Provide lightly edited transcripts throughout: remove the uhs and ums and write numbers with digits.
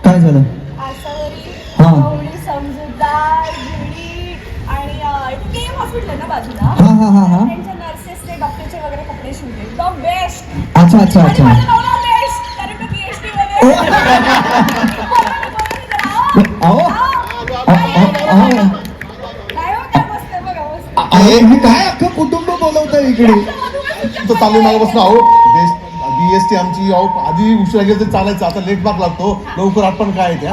काय झालं? हा समजूतदार आणि केम हॉस्पिटल आहे ना बाजूला. हा त्यांच्या नर्सेस ते डॉक्टरचे वगैरे कपडे शिवते एकदम बेस्ट. अच्छा अच्छा अच्छा. बेस्ट कारण मी PhD मध्ये तुम्ही काय अख्खं कुटुंब बोलवताय इकडे? तो चालू मागापासून अहो BST आमची अहो आधी उशिरा गेलं तर चालायचं, आता लेट मार्क लागतो, लवकर आपण काय त्या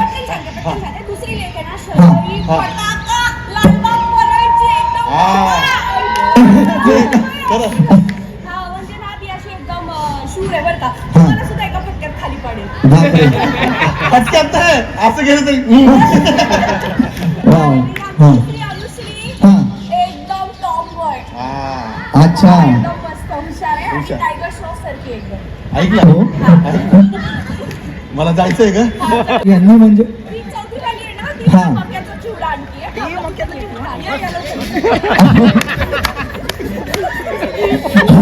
दुसरी लेख आहे ना शहरी फटाका लालबाग बोलायची म्हणजे ना ती अशी एकदम शूर आहे बरं का. तुम्हाला सुद्धा एका फटक्यात खाली पडेल. फटक्यात असं गेलं तरी एकदम टॉप बॉय. अच्छा एकदम मस्त हुशार आहे आणि टायगर श्रॉफ सारखी एकदम. ऐकलं हो मला जायचंय का? यांनी म्हणजे ती चौथी वाली आहे ना ती मक्याचा चिवडा आणतीये.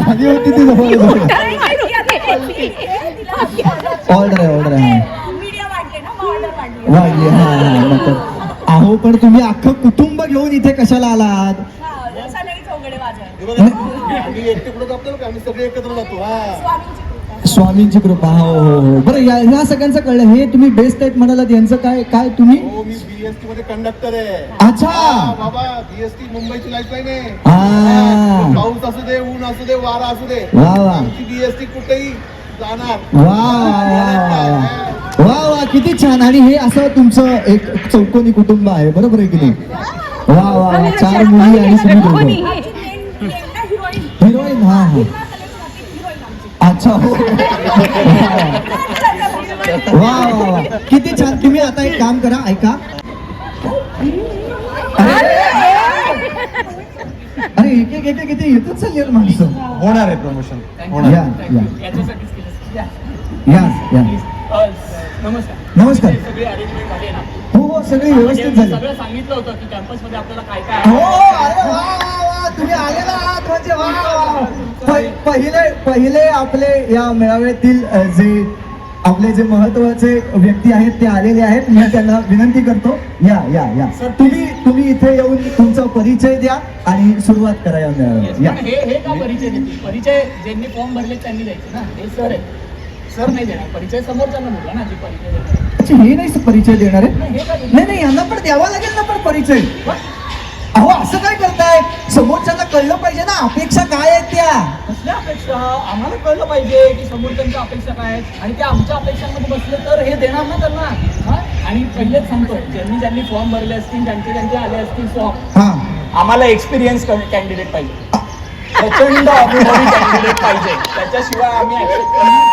आधी होती ती जवळ. ऑर्डर आहे मीडिया वाटले ना ऑर्डर वाढली. हा अहो पण तुम्ही अख्खं कुटुंब घेऊन इथे कशाला आलात? आम्ही एकटे कुठं जातो का? आम्ही सगळे एकत्र जातो. स्वामींची कृपा. हो बरं. ह्या सगळ्यांचं कळलं. हे तुम्ही बेस्ट आहेत म्हणालात, यांचं काय तुम्ही? हो मी BST मध्ये कंडक्टर आहे. अच्छा बाबा BST मुंबईची लाईफलाईन आहे. हा पाऊस असू दे, ऊन असू दे, वारा असू दे, वा आमची BST कुठेही जाणार. वा किती छान. आणि हे असं तुमचं एक चौकोनी कुटुंब आहे, बरोबर आहे की नाही? वा 4 मुली आणि तुम्ही दोघं. हिरोईन. हा अच्छा हो. वा किती छान. तुम्ही आता एक काम करा, ऐका. अरे एक किती येतच चालली माणसं. होणार आहे प्रमोशन. या नमस्कार. हो सगळी व्यवस्थित झाली. सगळं सांगितलं होतं की कॅम्पस मध्ये आपल्याला काय काय. हो अरे वा तुम्ही आलेला आहात म्हणजे वा. पहिले आपले या मेळाव्यातील जे महत्वाचे व्यक्ती आहेत ते आलेले आहेत. मी त्यांना विनंती करतो या तुम्ही इथे येऊन तुमचा परिचय द्या आणि सुरुवात करा या मेळाव्याला. हे का परिचय देतील? परिचय ज्यांनी फॉर्म भरले त्यांनी द्यायचे ना. हे सर आहे, सर नाही देणार परिचय, समोरच्यांना बोला ना जी परिचय देणार. अच्छा हे नाही परिचय देणार आहे? नाही यांना पण द्यावा लागेल ना पण परिचय. अहो असं काय करताय? समोरच्यांना कळलं पाहिजे ना अपेक्षा काय आहेत त्या. कसल्या अपेक्षा? आम्हाला कळलं पाहिजे की समोरच्यांच्या अपेक्षा काय आहेत आणि त्या आमच्या अपेक्षांमध्ये बसले तर हे देणार ना त्यांना. आणि पहिलेच सांगतो, ज्यांनी फॉर्म भरले असतील, ज्यांचे आले असतील फॉर्म, आम्हाला एक्सपिरियन्स कॅन्डिडेट पाहिजे, प्रचंड अनुभवी कॅन्डिडेट पाहिजे, त्याच्याशिवाय आम्ही ऍक्सेप्ट करणार.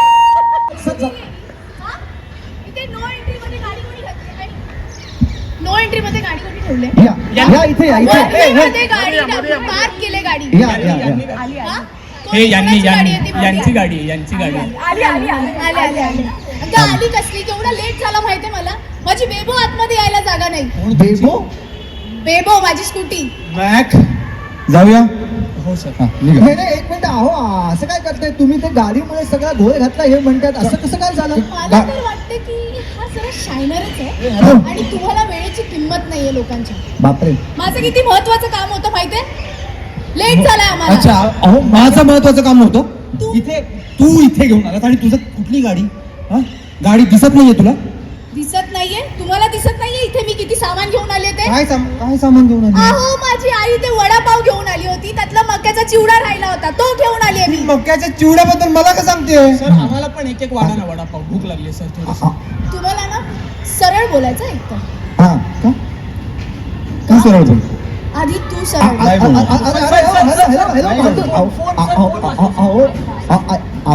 नो एंट्री मध्ये गाडी कोणी ठेवले? या इथे पार्क केले गाडी. हे यांची गाडी आली कसली? केवढा लेट झाला माहितीये मला. माझी बेबो आतमध्ये यायला जागा नाही. बेबो माझी स्कूटी. जाऊया. हो सर. नाही एक मिनिट. अहो असं काय करताय तुम्ही? ते गाडीमुळे सगळा घोळ घातला हे म्हणतात, असं कसं काय झालं? मला तर वाटतं की हा जरा शायनरच आहे आणि तुम्हाला वेळेची किंमत नाहीये लोकांच्या. बापरे. माझं किती महत्वाचं काम होतं माहितीये, लेट झालाय आम्हाला. अच्छा अहो माझं महत्वाचं काम होतं. तू इथे घेऊन आलास आणि तुझं कुठली गाडी? गाडी दिसत नाहीये तुला? दिसत नाहीये? तुम्हाला दिसत नाहीये इथे मी किती सामान घेऊन आले ते? काय सामान घेऊन आली? अहो माझी आई ते वडापाव घेऊन आली होती, त्यातला मक्याचा चिवडा राहिला होता, तो घेऊन आली मी. मक्याच्या चिवड्याबद्दल मला काय सांगते? सर आम्हाला पण एक वाढा ना वडापाव, भूक लागली सर थोडस. तुम्हाला ना सरळ बोलायचं एकतर. का सरळ बोल? आधी तू सरळ.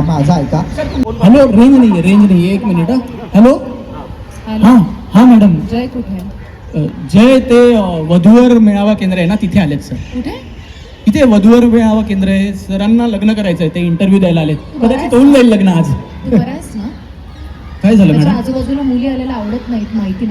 माझा ऐका. हॅलो, रेंज नाहीये. एक मिनिट. हॅलो. हा मॅडम. जय कुठे? जय ते वधूवर मेळावा केंद्र आहे ना, तिथे आलेत सर. कुठे? इथे वधूवर मेळावा केंद्र आहे. सरांना लग्न करायचं आहे, ते इंटरव्ह्यू द्यायला आलेत. कदाचित होऊन जाईल लग्न आज. तू बरायस ना? काय झालं त्याच्या मॅडम? आजूबाजूला मुली आलेल्या आवडत नाहीत, माहिती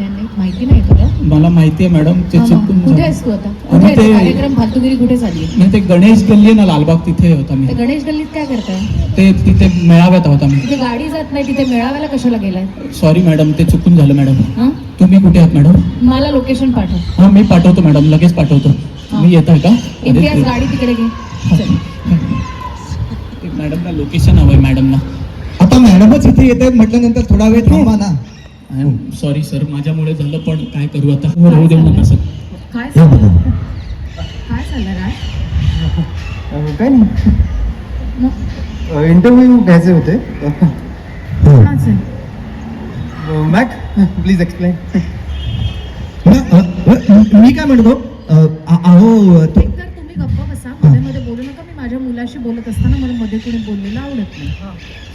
नाही तुला? मला माहिती आहे मॅडम, ते हा, मग चुकून कुठे झालं. आहेस तू आता? आम्ही कुठे आहे? ते- कार्यक्रम फालतूगिरी कुठे झाली? नाही, ते गणेश गल्ली आहे ना लालबाग, तिथे होता मी. ते गणेश गल्लीत काय करताय? ते तिथे मेळाव्यात होता मी. तिथे गाडी जात नाही, तिथे मेळाव्याला कशाला गेलाय? सॉरी मॅडम, ते चुकून झालं मॅडम. हं? तुम्ही कुठे आहात मॅडम? मला लोकेशन पाठव. हा, मी पाठवतो मॅडम, लगेच पाठवतो. हा. मी येत आहे का? इम्तियाज अरे, गाडी तिकडे घे. चल. ते मॅडमला लोकेशन हवंय मॅडमला. आता मॅडमच इथे येत आहेत म्हटल्यानंतर थोडा वेळ थांबा ना. आय एम सॉरी सर, माझ्यामुळे झालं, पण काय करू आता? होऊ देऊ नका सर. काय या झालं? बघा. काय झालं राज? काय नाही, मग इंटरव्ह्यू घ्यायचे होते. हो. कोणाचं? Mac please explain. मी काय म्हणतो अहो तो एकतर तुम्ही गप्प बसा, मध्ये मध्ये बोलू नका. मी माझ्या मुलाशी बोलत असताना मला मध्ये कोणी बोललेलं आवडत नाही.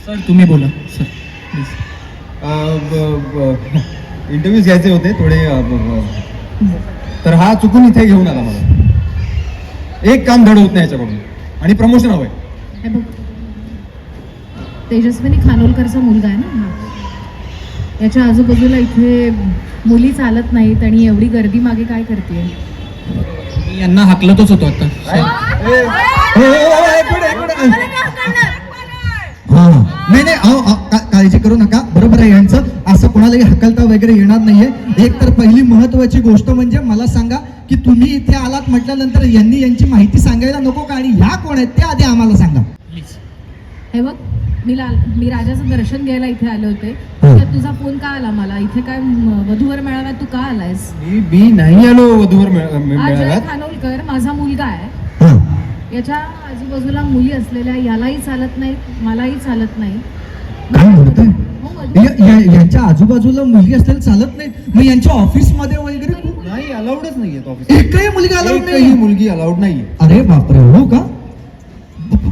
सर तुम्ही बोला सर प्लीज. इंटरव्ह्यूज घ्यायचे होते थोडे, तर हा चुकून इथे घेऊन आला मला. एक काम धड होत नाही याच्याकडून, आणि प्रमोशन हवंय. हे बघ, तेजस्विनी खानोलकरचा मुलगा आहे ना हा. याच्या आजूबाजूला इथे मुली चालत नाहीत आणि एवढी गर्दी मागे काय करते? मी यांना हाकलतच होतो आता. हा नाही नाही काळजी करू नका, बरोबर आहे यांचं. असं कोणालाही हकलता वगैरे येणार नाहीये. एक तर पहिली महत्वाची गोष्ट म्हणजे मला सांगा की तुम्ही इथे आलात म्हटल्यानंतर यांनी यांची माहिती सांगायला नको का? आणि ह्या कोण आहेत ते आधी आम्हाला सांगा. हे बघ, मी राजाचं दर्शन घ्यायला इथे आले होते. हो. तर तुझा फोन का आला मला? इथे काय वधूवर मेळाव्यात तू का आलायस? मी नाही आलो वधूवर अजय मेळाव्यात. खानोलकर माझा मुलगा आहे. हा. याच्या आजूबाजूला मुली असलेल्या, यालाही चालत नाही, मलाही चालत नाही. काय म्हणताय? हो, वधू. यांच्या आजूबाजूला मुलगी असलेल्या चालत नाहीत? मग यांच्या ऑफिस मध्ये वगैरे नाही, अलाउडच नाहीये ऑफिस. एकही मुलगी अलाउड एकही नाही? मुलगी अलाउड नाहीये. अरे बापरे, हो का?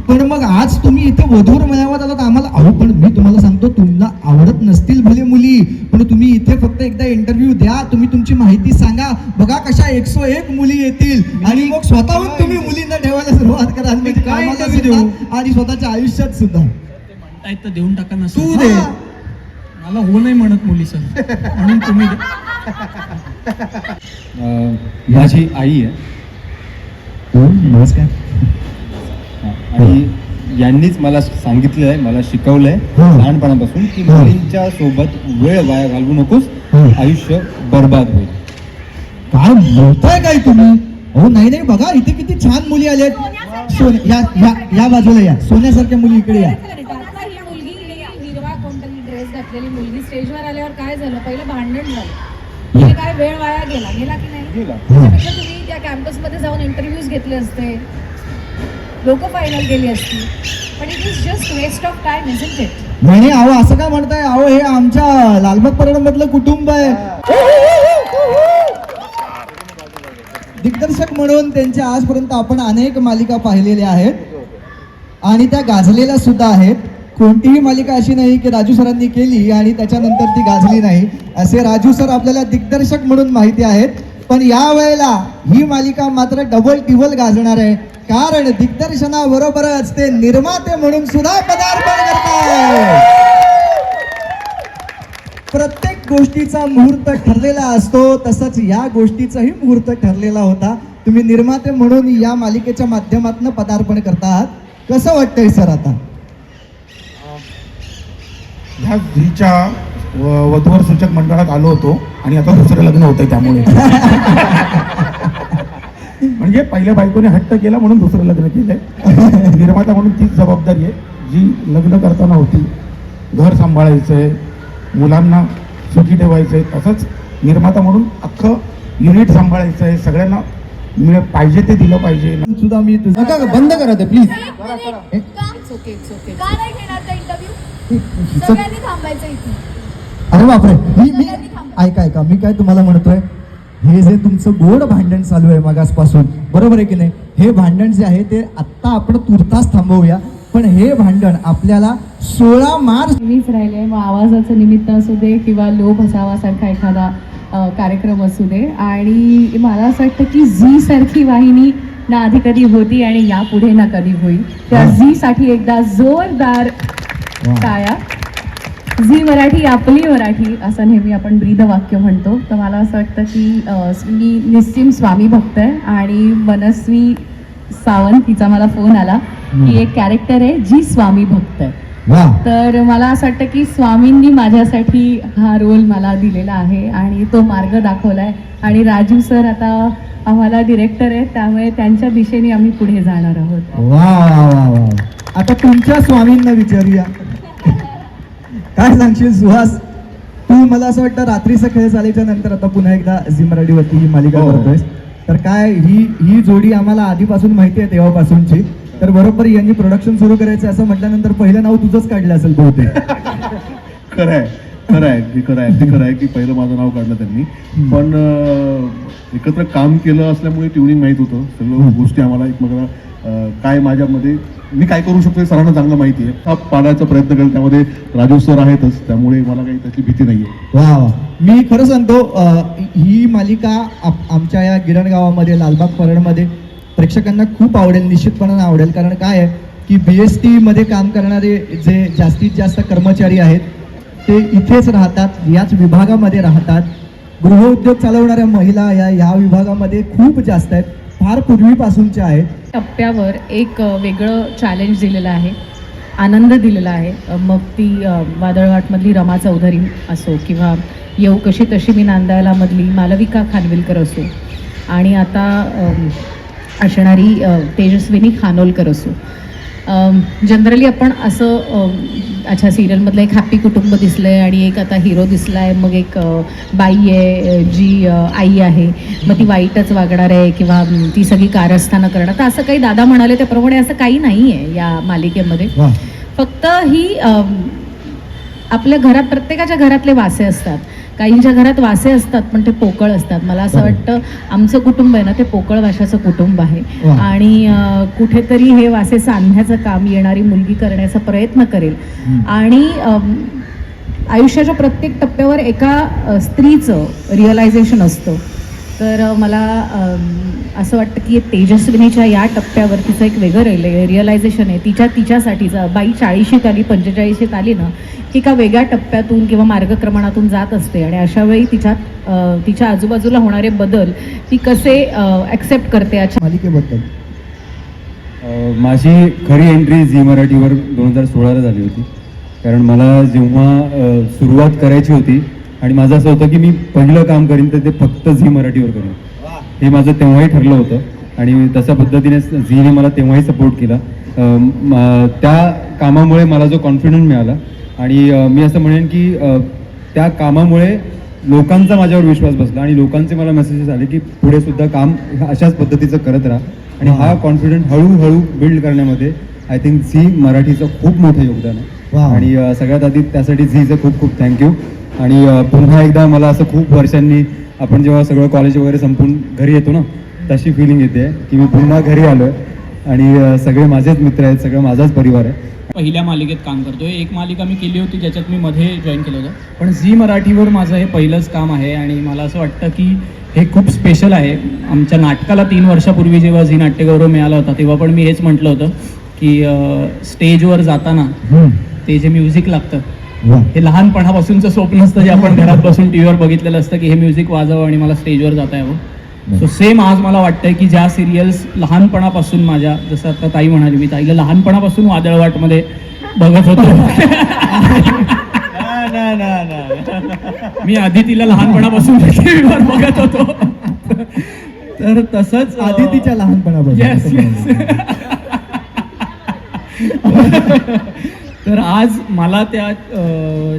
पण मग आज तुम्ही इथे वधूवर मेळाव्यात आलात आम्हाला. अहो पण मी तुम्हाला सांगतो, तुम्हाला आवडत नसतील भले मुली, पण तुम्ही इथे फक्त एकदा इंटरव्ह्यू द्या, तुम्ही तुमची माहिती सांगा, बघा कशा 101 मुली येतील आणि मग स्वतःहून तुम्ही मुलींना ठेवायला सुरुवात कराल. म्हणजे काय कामाला interview देऊ? सुद्धा आणि स्वतःच्या आयुष्यात सुद्धा. म्हणतायत तर देऊन टाका ना तू सर. दे. हा. मला हो नाही म्हणत मुली सर, म्हणून तुम्ही द्या. माझी आई आहे. हो, नमस्कार. आणि यांनीच मला सांगितलं आहे, मला शिकवलंय हो. लहानपणापासून की हो. मुलींच्या सोबत वेळ वाया घालवू नकोस, हो. आयुष्य बर्बाद होईल. काय बोलताय काय तुम्ही? हो नाही नाही, बघा इथे किती छान मुली आल्यात. या या या बाजूला या, सोन्यासारख्या मुली इकडे या. आता ही मुलगी, हिरवा कोणतरी ड्रेस घातलेली मुलगी स्टेजवर आल्यावर काय झालं? पहिलं भांडण झालं. तिने काय वेळ वाया गेला की नाही? गेला. त्यापेक्षा तुम्ही त्या कॅम्पसमध्ये जाऊन इंटरव्ह्यूज घेतले असते, लोक फायनल गेली असती. पण it is just waste of time, isn't it? नाही अहो असं काय म्हणताय? अहो हे आमच्या लालबाग परळ मधलं कुटुंब आहे. दिग्दर्शक म्हणून त्यांच्या आजपर्यंत आपण अनेक मालिका पाहिलेल्या आहेत आणि त्या गाजलेल्या सुद्धा आहेत. कोणतीही मालिका अशी नाही की राजू सरांनी केली आणि त्याच्यानंतर ती गाजली नाही. असे राजू सर आपल्याला दिग्दर्शक म्हणून माहिती आहेत. पण या वेळेला ही मालिका मात्र डबल टिबल गाजणार आहे, कारण दिग्दर्शनाबरोबरच ते निर्माते म्हणून सुद्धा पदार्पण करतात. प्रत्येक गोष्टीचा मुहूर्त ठरलेला असतो, तसंच या गोष्टीचाही मुहूर्त ठरलेला होता. तुम्ही निर्माते म्हणून या मालिकेच्या माध्यमातून पदार्पण करतात. कसं वाटतंय सर आता? ह्या झीच्या वधूवर सूचक मंडळात आलो होतो आणि आता दुसरं लग्न होतंय त्यामुळे. म्हणजे पहिल्या बायकोने हट्ट केला म्हणून दुसरं लग्न केलंय. निर्माता म्हणून तीच जबाबदारी आहे जी लग्न करताना होती. घर सांभाळायचंय, मुलांना सुखी ठेवायचंय, तसंच निर्माता म्हणून अख्खं युनिट सांभाळायचंय, सगळ्यांना पाहिजे ते दिलं पाहिजे. सुद्धा मी तुझं नका बंद करा ते प्लीज. It's okay. का नाही घेणार का इंटरव्ह्यू? सगळ्यांनी थांबायचं इथे. अरे बापरे, मी ऐका मी काय तुम्हाला म्हणतोय, हे जे तुमचं गोड भांडण चालू आहे मगासपासून, बरोबर आहे की नाही? हे भांडण जे आहे ते आत्ता आपण तुर्तास थांबवूया. पण हे भांडण आपल्याला 16 मार्च मीच राहिले. मग आवाजाचं निमित्त असू दे किंवा लोभ असावासारखा एखादा कार्यक्रम असू दे. आणि मला असं वाटतं की झी सारखी वाहिनी ना आधी कधी होती आणि यापुढे ना कधी होईल. त्या झी साठी एकदा जोरदार टाळ्या. झी मराठी आपली मराठी असं नेहमी आपण ब्रीद वाक्य म्हणतो. तर मला असं वाटतं की मी निस्सीम स्वामी भक्त आहे आणि मनस्वी सावंत हिचा मला फोन आला की एक कॅरेक्टर आहे जी स्वामी भक्त आहे. वा तर मला असं वाटतं की स्वामींनी माझ्यासाठी हा रोल मला दिलेला आहे आणि तो मार्ग दाखवला आहे. आणि राजीव सर आता आम्हाला डिरेक्टर आहेत, त्यामुळे त्यांच्या दिशेने आम्ही पुढे जाणार आहोत. वा वा वा वा. आता तुमच्या स्वामींना विचारूया, काय सांगशील सुहास? तू मला असं वाटतं रात्रीचा खेळ झाल्याच्या नंतर आता पुन्हा एकदा झी मराठीवरती ही मालिका हो. करतोयस. तर काय ही जोडी आम्हाला आधीपासून माहिती आहे तेव्हापासूनची. तर बरोबर यांनी प्रोडक्शन सुरू करायचं असं म्हटल्यानंतर पहिलं नाव तुझंच काढलं असेल बहुतेक. खरं आहे अगदी खरं आहे की पहिलं माझं नाव काढलं त्यांनी. पण एकत्र काम केलं असल्यामुळे ट्युनिंग माहीत होतं, सगळं गोष्टी आम्हाला एकमेकाला काय माझ्यामध्ये मी काय करू शकतो हे सरांना चांगलं माहिती आहे. हा पाडायचा प्रयत्न केला, त्यामध्ये राजीव सर आहेतच, त्यामुळे मला काही त्याची भीती नाही आहे. वा वा. मी खरं सांगतो ही मालिका आमच्या या गिरण गावामध्ये लालबाग परळमध्ये प्रेक्षकांना खूप आवडेल, निश्चितपणाने आवडेल. कारण काय आहे की BST मध्ये काम करणारे जे जास्तीत जास्त कर्मचारी आहेत ते इथेच राहतात, याच विभागामध्ये राहतात. गृहउद्योग चालवणाऱ्या महिला या विभागामध्ये खूप जास्त आहेत, फार पूर्वीपासूनच्या आहेत. टप्प्यावर एक वेगळं चॅलेंज दिलेलं आहे, आनंद दिलेला आहे. मग ती वादळवाटमधली रमा चौधरी असो किंवा येऊ कशी तशी मी नांदायला मधली मालविका खानविलकर असो आणि आता असणारी तेजस्विनी खानोलकर असो. जनरली आपण असं अच्छा सिरियलमधलं एक हॅपी कुटुंब दिसलं आहे आणि एक आता हिरो दिसला आहे, मग एक बाई आहे जी आई आहे, मग ती वाईटच वागणार आहे किंवा ती सगळी कारस्थानं करणार. तर असं काही दादा म्हणाले त्याप्रमाणे असं काही नाही आहे या मालिकेमध्ये. फक्त ही आपल्या घरात प्रत्येकाच्या घरातले वासे असतात. काहींच्या घरात वासे असतात पण ते पोकळ असतात. मला असं वाटतं आमचं कुटुंब आहे ना ते पोकळ वाशाचं कुटुंब आहे आणि कुठेतरी हे वासे सांधण्याचं काम येणारी मुलगी करण्याचा प्रयत्न करेल. आणि आयुष्याच्या प्रत्येक टप्प्यावर एका स्त्रीचं रिअलायझेशन असतं. तर मला असं वाटतं की तेजस्विनीच्या या टप्प्यावर तिचं एक वेगळं रिअलायझेशन आहे. तिच्यासाठीचं बाई 40शीत आली 45शीत आली ना की एका वेगळ्या टप्प्यातून किंवा मार्गक्रमणातून जात असते आणि अशा वेळी तिच्या आजूबाजूला होणारे बदल ती कसे ॲक्सेप्ट करते याच्या मालिकेबद्दल. माझी खरी एंट्री झी मराठीवर 2016ला झाली होती. कारण मला जेव्हा सुरुवात करायची होती आणि माझं असं होतं की मी पहिलं काम करीन तर ते फक्त झी मराठीवर करीन, हे माझं तेव्हाही ठरलं होतं आणि तशा पद्धतीने झीने मला तेव्हाही सपोर्ट केला. त्या कामामुळे मला जो कॉन्फिडन्स मिळाला आणि मी असं म्हणेन की त्या कामामुळे लोकांचा माझ्यावर विश्वास बसला आणि लोकांचे मला मेसेजेस आले की पुढे सुद्धा काम अशाच पद्धतीचं करत राहा. आणि हा कॉन्फिडन्स हळूहळू बिल्ड करण्यामध्ये आय थिंक झी मराठीचं खूप मोठं योगदान आहे. आणि सगळ्यात आधी त्यासाठी झीचं खूप खूप थँक्यू. आणि पुन्हा एकदा मला असं खूप वर्षांनी आपण जेव्हा सगळं कॉलेज वगैरे संपून घरी येतो ना तशी फिलिंग येते की मी पुन्हा घरी आलो आहे आणि सगळे माझेच मित्र आहेत, सगळं माझाच परिवार आहे. पहिल्या मालिकेत काम करतोय. एक मालिका मी केली होती ज्याच्यात मी मध्ये जॉईन केलं होतं, पण झी मराठीवर माझं हे पहिलंच काम आहे आणि मला असं वाटतं की हे खूप स्पेशल आहे. आमच्या नाटकाला 3 वर्षापूर्वी जेव्हा झी नाट्यगौरव मिळाला होता तेव्हा पण मी हेच म्हटलं होतं की स्टेजवर जाताना ते जे म्युझिक लागतं हे लहानपणापासूनचं स्वप्न असतं जे आपण घरात बसून टीव्हीवर बघितलेलं असतं की हे म्युझिक वाजावं आणि मला स्टेजवर जाता यावं. सो सेम आज मला वाटतंय की ज्या सिरियल्स लहानपणापासून माझ्या, जसं आता ताई म्हणाली, मी ताईला लहानपणापासून वादळवाटमध्ये बघत होतो. मी आधी तिला लहानपणापासून टीव्हीवर बघत होतो. तर तसंच आदितीच्या लहानपणापासून. Yes yes. तर आज मला त्या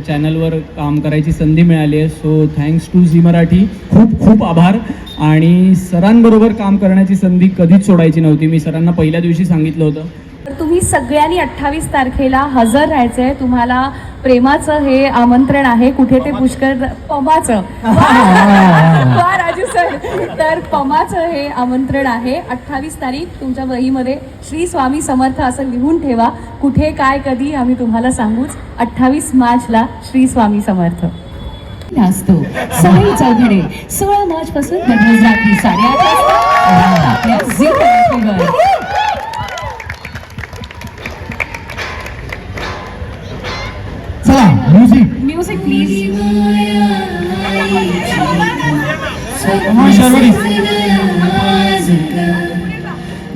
चॅनलवर काम करायची संधी मिळाली आहे. So thanks to Zee Marathi, खूप खूप आभार. आणि सरांबरोबर काम करण्याची संधी कधीच सोडायची नव्हती. मी सरांना पहिल्या दिवशी सांगितलं होतं. तर तुम्ही सगळ्यांनी 28 तारखेला हजर राहायचं आहे. तुम्हाला प्रेमाचं हे आमंत्रण आहे. कुठे ते पुष्कर पमाचं वा राजू सर. तर पमाचं हे आमंत्रण आहे. 28 तारीख तुमच्या वहीमध्ये श्री स्वामी समर्थ असं लिहून ठेवा. कुठे काय कधी आम्ही तुम्हाला सांगूच. 28 मार्चला श्री स्वामी समर्थ असतो. साई चौघडे 16 मार्च पासून दररोज रात्री 8:30 वाजता आपल्या झी मराठीवर. चला म्युझिक म्युझिक प्लीज.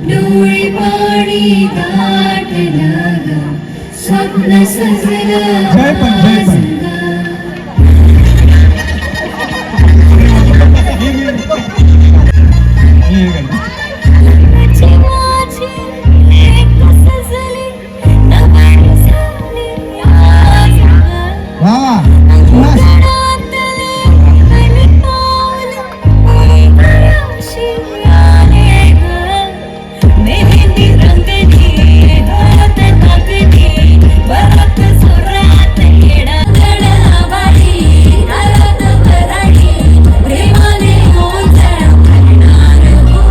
डोळे पाणी दाटलं ग, स्वप्न सजलं जय पण, जय पण. माझी एक सजली नवीन झाली आज ग. वा वा बस. रातले आणि पाऊल उभयाशी आले ग. मेहंदी रंगली होत नगदी, बरात सुरात येडा गडवाडी, घरात भराडी, प्रेमाने ओंजळ भरणार हो.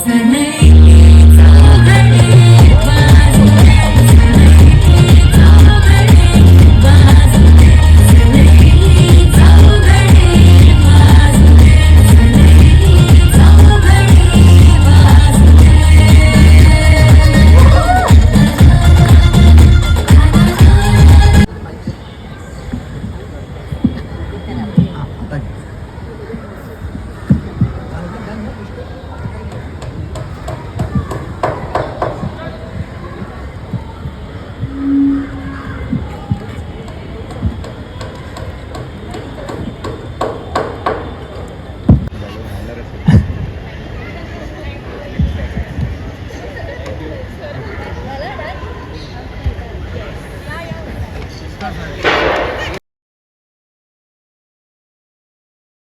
सनईची चौघडे वाजते, सनईची चौघडे वाजते, सनईची चौघडे वाजते, सनईची चौघडे वाजते.